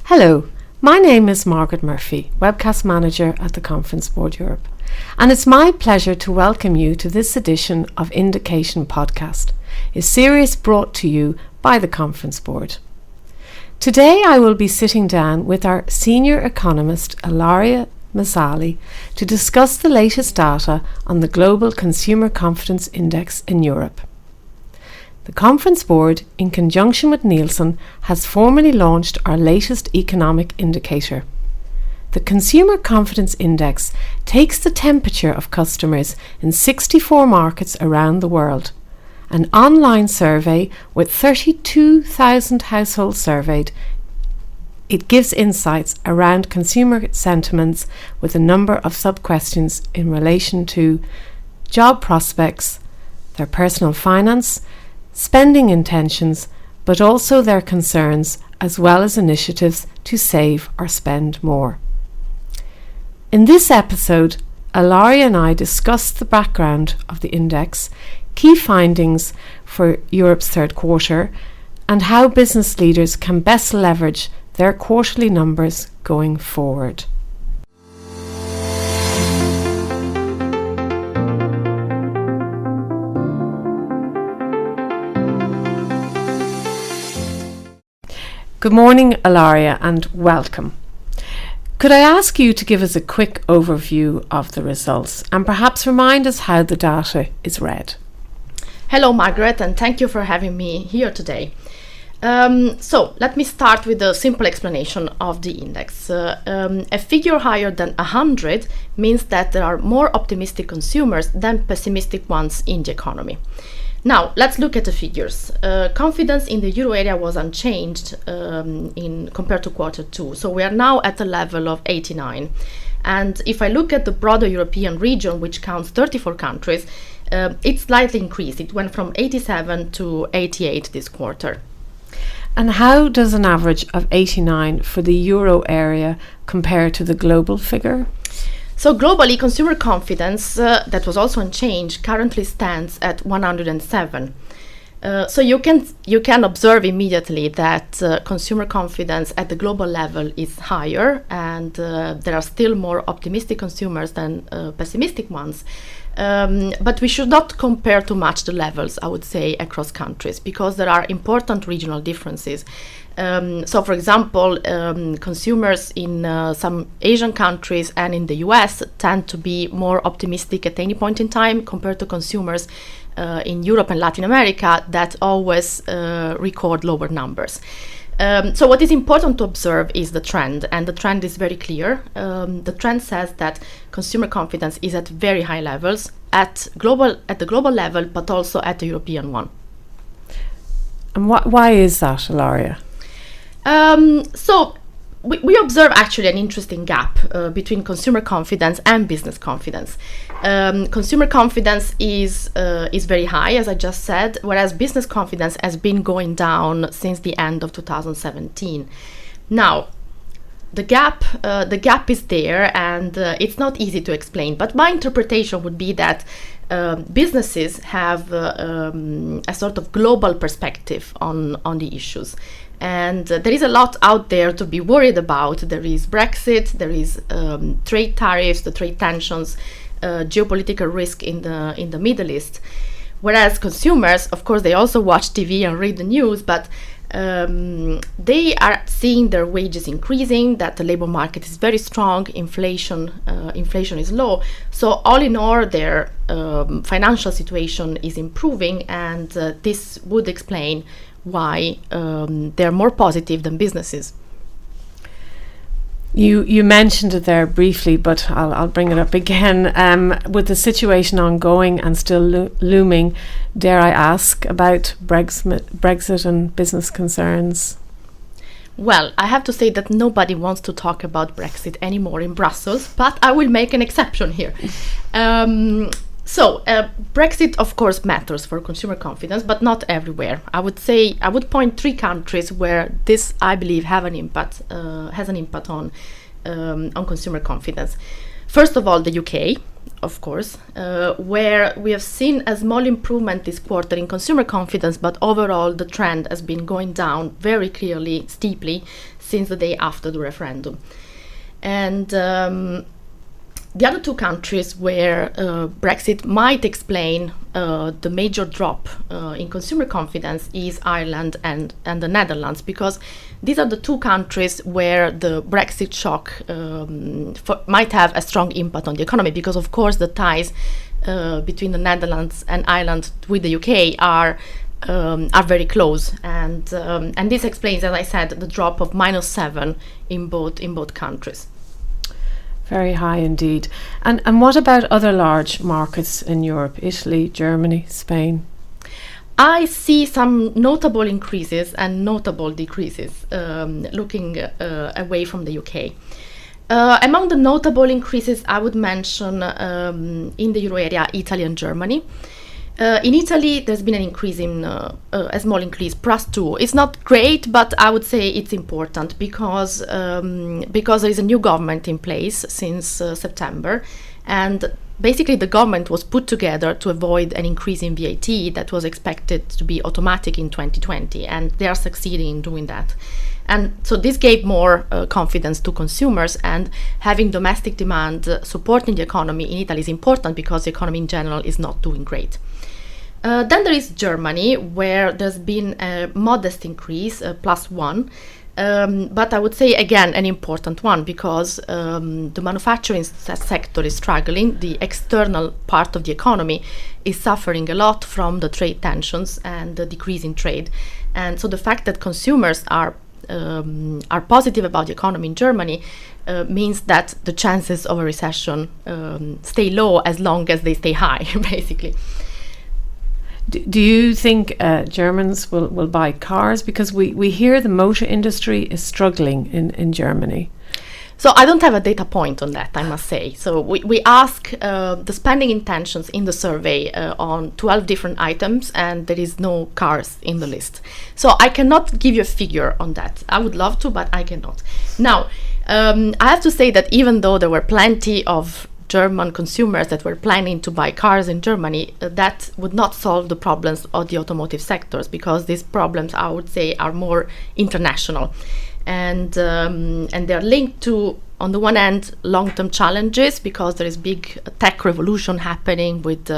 Hello, my name is Margaret Murphy, Webcast Manager at the Conference Board Europe, and it's my pleasure to welcome you to this edition of Indication Podcast, a series brought to you by the Conference Board. Today I will be sitting down with our Senior Economist Ilaria Maselli to discuss the latest data on the Global Consumer Confidence Index in Europe. The Conference Board, in conjunction with Nielsen, has formally launched our latest economic indicator. The Consumer Confidence Index takes the temperature of customers in 64 markets around the world. An online survey with 32,000 households surveyed. It gives insights around consumer sentiments with a number of sub-questions in relation to job prospects, their personal finance, spending intentions, but also their concerns as well as initiatives to save or spend more. In this episode, Ilaria and I discussed the background of the index, key findings for Europe's third quarter, and how business leaders can best leverage their quarterly numbers going forward. Good morning, Ilaria, and welcome. Could I ask you to give us a quick overview of the results and perhaps remind us how the data is read? Hello, Margaret, and thank you for having me here today. So let me start with a simple explanation of the index. A figure higher than 100 means that there are more optimistic consumers than pessimistic ones in the economy. Now, let's look at the figures. Confidence in the euro area was unchanged compared to quarter two. So we are now at a level of 89. And if I look at the broader European region, which counts 34 countries, it slightly increased. It went from 87 to 88 this quarter. And how does an average of 89 for the euro area compare to the global figure? So globally, consumer confidence, that was also unchanged, currently stands at 107. So you can observe immediately that consumer confidence at the global level is higher, and there are still more optimistic consumers than pessimistic ones. But we should not compare too much the levels, I would say, across countries, because there are important regional differences. So, for example, consumers in some Asian countries and in the US tend to be more optimistic at any point in time compared to consumers in Europe and Latin America that always record lower numbers. So what is important to observe is the trend, and the trend is very clear. The trend says that consumer confidence is at very high levels at the global level, but also at the European one. And why is that, Ilaria? So we observe actually an interesting gap between consumer confidence and business confidence. Consumer confidence is very high, as I just said, whereas business confidence has been going down since the end of 2017. Now, the gap is there, and it's not easy to explain. But my interpretation would be that businesses have a sort of global perspective on the issues. And there is a lot out there to be worried about. There is Brexit, there is trade tariffs, the trade tensions, geopolitical risk in the Middle East. Whereas consumers, of course, they also watch TV and read the news, but they are seeing their wages increasing, that the labor market is very strong, inflation is low. So all in all, their financial situation is improving, and this would explain why they're more positive than businesses. You mentioned it there briefly, but I'll bring it up again. With the situation ongoing and still looming, dare I ask about Brexit and business concerns? Well, I have to say that nobody wants to talk about Brexit anymore in Brussels, but I will make an exception here. So Brexit, of course, matters for consumer confidence, but not everywhere. I would point three countries where this, I believe, has an impact on consumer confidence. First of all, the UK. of course, where we have seen a small improvement this quarter in consumer confidence, but overall the trend has been going down very clearly, steeply, since the day after the referendum. And the other two countries where Brexit might explain the major drop in consumer confidence is Ireland and the Netherlands, because these are the two countries where the Brexit shock might have a strong impact on the economy, because of course the ties between the Netherlands and Ireland with the UK are very close, and this explains, as I said, the drop of -7 in both countries. Very high indeed. And what about other large markets in Europe? Italy, Germany, Spain? I see some notable increases and notable decreases looking away from the UK. Among the notable increases, I would mention in the euro area, Italy and Germany. In Italy, there's been an increase a small increase, +2. It's not great, but I would say it's important because there is a new government in place since September, and basically the government was put together to avoid an increase in VAT that was expected to be automatic in 2020, and they are succeeding in doing that. And so this gave more confidence to consumers, and having domestic demand supporting the economy in Italy is important because the economy in general is not doing great. Then there is Germany, where there's been a modest increase, +1, but I would say again an important one, because the manufacturing sector is struggling. The external part of the economy is suffering a lot from the trade tensions and the decrease in trade, and so the fact that consumers are positive about the economy in Germany means that the chances of a recession stay low as long as they stay high, basically. Do you think Germans will buy cars? Because we hear the motor industry is struggling in Germany. So I don't have a data point on that, I must say. So we ask the spending intentions in the survey on 12 different items, and there is no cars in the list. So I cannot give you a figure on that. I would love to, but I cannot. Now, I have to say that even though there were plenty of German consumers that were planning to buy cars in Germany, that would not solve the problems of the automotive sectors, because these problems, I would say, are more international, and they're linked to, on the one hand, long-term challenges, because there is big tech revolution happening with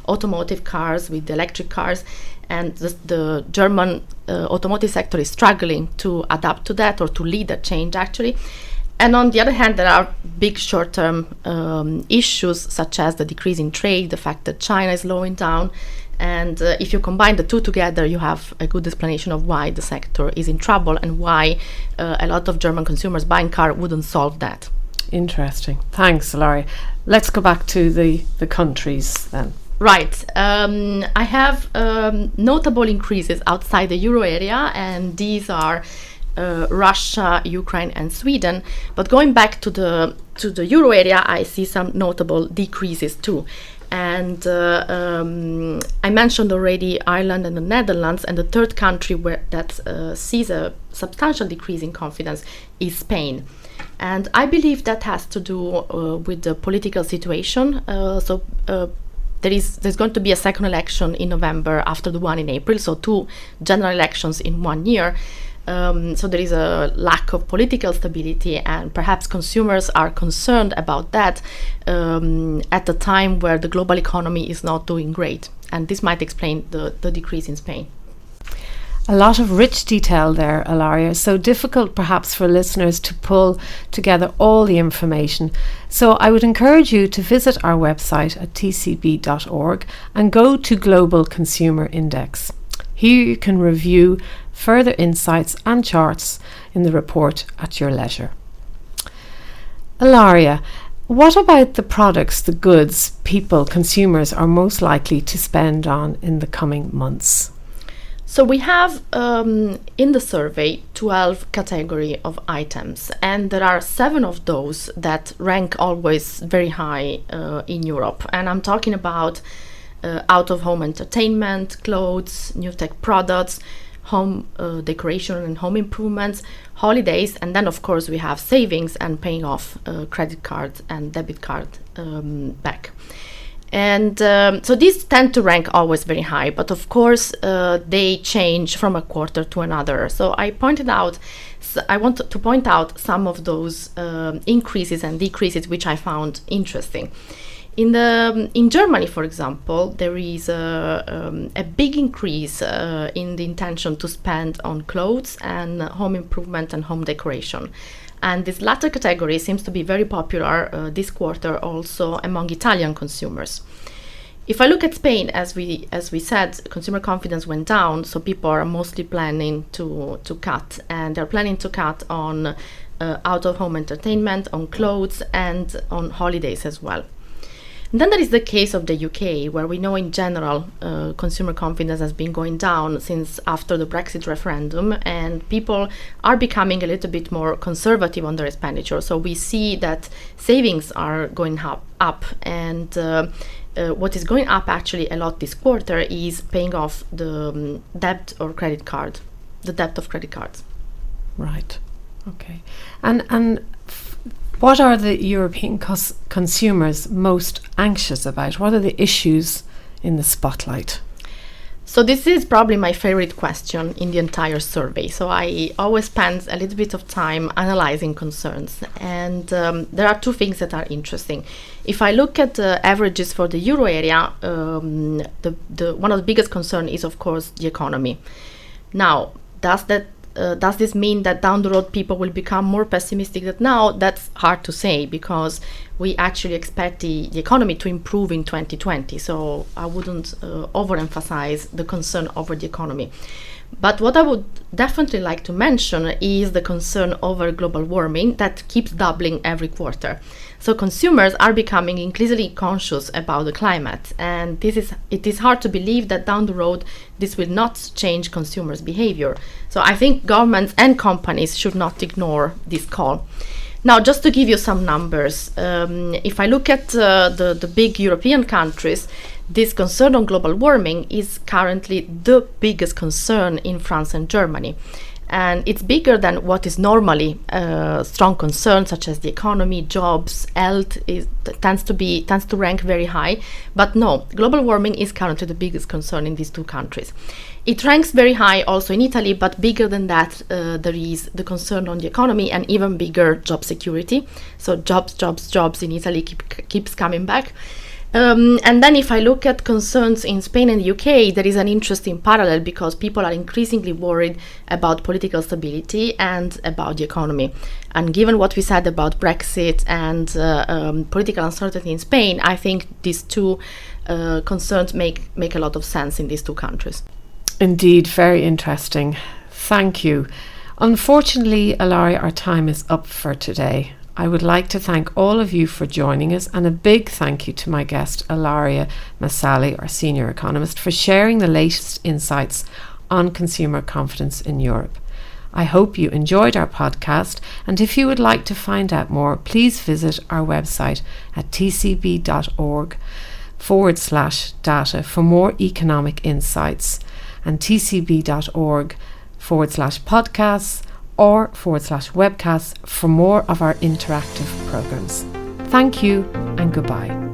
automotive cars, with the electric cars, and the German automotive sector is struggling to adapt to that, or to lead that change, actually. And on the other hand, there are big short-term issues, such as the decrease in trade, the fact that China is slowing down. And if you combine the two together, you have a good explanation of why the sector is in trouble, and why a lot of German consumers buying car wouldn't solve that. Interesting. Thanks, Ilaria. Let's go back to the countries then. Right. I have notable increases outside the euro area, and these are Russia, Ukraine, and Sweden. But going back to the euro area, I see some notable decreases too. And I mentioned already Ireland and the Netherlands, and the third country that sees a substantial decrease in confidence is Spain. And I believe that has to do with the political situation. There's going to be a second election in November after the one in April, so 2 general elections in 1 year. So there is a lack of political stability, and perhaps consumers are concerned about that at a time where the global economy is not doing great. And this might explain the decrease in Spain. A lot of rich detail there, Ilaria. So difficult perhaps for listeners to pull together all the information. So I would encourage you to visit our website at tcb.org and go to Global Consumer Index. Here you can review further insights and charts in the report at your leisure. Ilaria, what about the products, the goods people, consumers are most likely to spend on in the coming months? So we have in the survey 12 category of items, and there are 7 of those that rank always very high in Europe. And I'm talking about out-of-home entertainment, clothes, new tech products, home decoration and home improvements, holidays, and then of course we have savings and paying off credit card and debit card back. And so these tend to rank always very high, but of course they change from a quarter to another. So I want to point out some of those increases and decreases which I found interesting. In Germany, for example, there is a big increase in the intention to spend on clothes and home improvement and home decoration. And this latter category seems to be very popular this quarter also among Italian consumers. If I look at Spain, as we said, consumer confidence went down, so people are mostly planning to cut, and they're planning to cut on out-of-home entertainment, on clothes, and on holidays as well. And then there is the case of the UK, where we know in general consumer confidence has been going down since after the Brexit referendum, and people are becoming a little bit more conservative on their expenditure. So we see that savings are going up, and what is going up actually a lot this quarter is paying off the debt of credit cards. Right. Okay. And what are the European consumers most anxious about? What are the issues in the spotlight? So this is probably my favorite question in the entire survey. So I always spend a little bit of time analyzing concerns. And there are two things that are interesting. If I look at the averages for the euro area, one of the biggest concerns is, of course, the economy. Now, does this mean that down the road people will become more pessimistic than now? That's hard to say, because we actually expect the economy to improve in 2020. So I wouldn't overemphasize the concern over the economy. But what I would definitely like to mention is the concern over global warming that keeps doubling every quarter. So consumers are becoming increasingly conscious about the climate, and it is hard to believe that down the road this will not change consumers' behavior. So I think governments and companies should not ignore this call. Now, just to give you some numbers, if I look at the big European countries, this concern on global warming is currently the biggest concern in France and Germany. And it's bigger than what is normally strong concerns, such as the economy, jobs, health, tends to rank very high. But no, global warming is currently the biggest concern in these two countries. It ranks very high also in Italy, but bigger than that, there is the concern on the economy, and even bigger job security. So jobs in Italy keeps coming back. And then if I look at concerns in Spain and the UK, there is an interesting parallel, because people are increasingly worried about political stability and about the economy. And given what we said about Brexit and political uncertainty in Spain, I think these two concerns make a lot of sense in these two countries. Indeed, very interesting. Thank you. Unfortunately, Ilaria, our time is up for today. I would like to thank all of you for joining us, and a big thank you to my guest, Ilaria Maselli, our senior economist, for sharing the latest insights on consumer confidence in Europe. I hope you enjoyed our podcast, and if you would like to find out more, please visit our website at tcb.org/data for more economic insights, and tcb.org/podcasts or /webcasts for more of our interactive programs. Thank you and goodbye.